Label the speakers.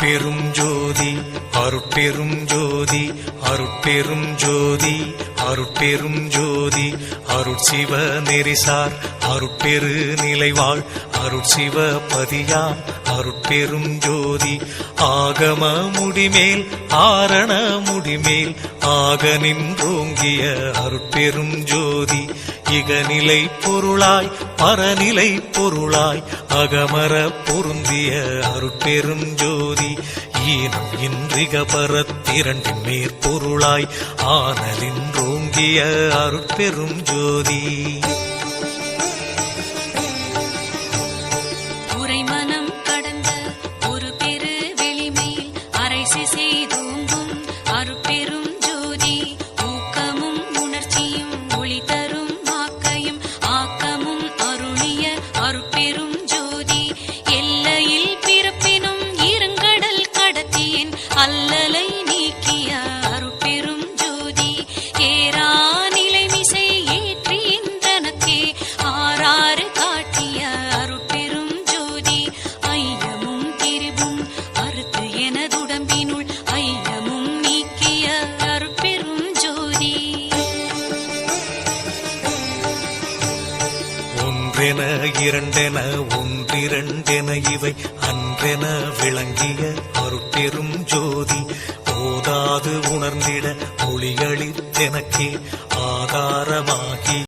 Speaker 1: அருட்பெரும் ஜோதி அருட்பெரும் ஜோதி அருட்பெரும் ஜோதி அருட்பெரும் ஜோதி அருட்சிவ நெறிசார் அருட்பெரு நிலைவாழ் அருட்சிவ பதியாம் அருட்பெரும் ஜோதி ஆகம முடிமேல் ஆரண முடிமேல் ஆக நின்றோங்கிய அருட்பெரும் ஜோதி இகநிலை பொருளாய் பரநிலை பொருளாய் அகமர பொருந்திய அருட்பெரும் ஜோதி ஈனம் இன்றிக பரத்திரண்டின் மேற்பொருளாய் ஆனலின்றோங்கிய அருட்பெரும் ஜோதி
Speaker 2: உரைமனம் கடந்த ஒரு பெரு வெளிமையில் அரைசி செய்தோங்கும் அருட்பெரும் ஜோதி ஊக்கமும் உணர்ச்சியும் ஒளி தரும் வாக்கையும் ஆக்கமும் அருளிய அருட்பெரும் ஜோதி எல்லையில் பிறப்பினும் இருங்கடல் கடத்தியின் அல்லலை நீக்கிய அருட்பெரும் ஜோதி ஏரா நிலைமிசை ஏற்றின்றனக்கே ஆறாறு காட்டிய அருட்பெரும் ஜோதி ஐயமும் திரிவும் அறுத்து எனதுடம்பினுள் ஐயமும் நீக்கிய அருட்பெரும் ஜோதி
Speaker 1: ஒன்றென இரண்டென ஒன்றிரண்டென இவை அன்றென விளங்கிய அருட்பெரும் ஜோதி போதாது உணர்ந்திட ஒளிகளித்தெனக்கே ஆதாரமாகி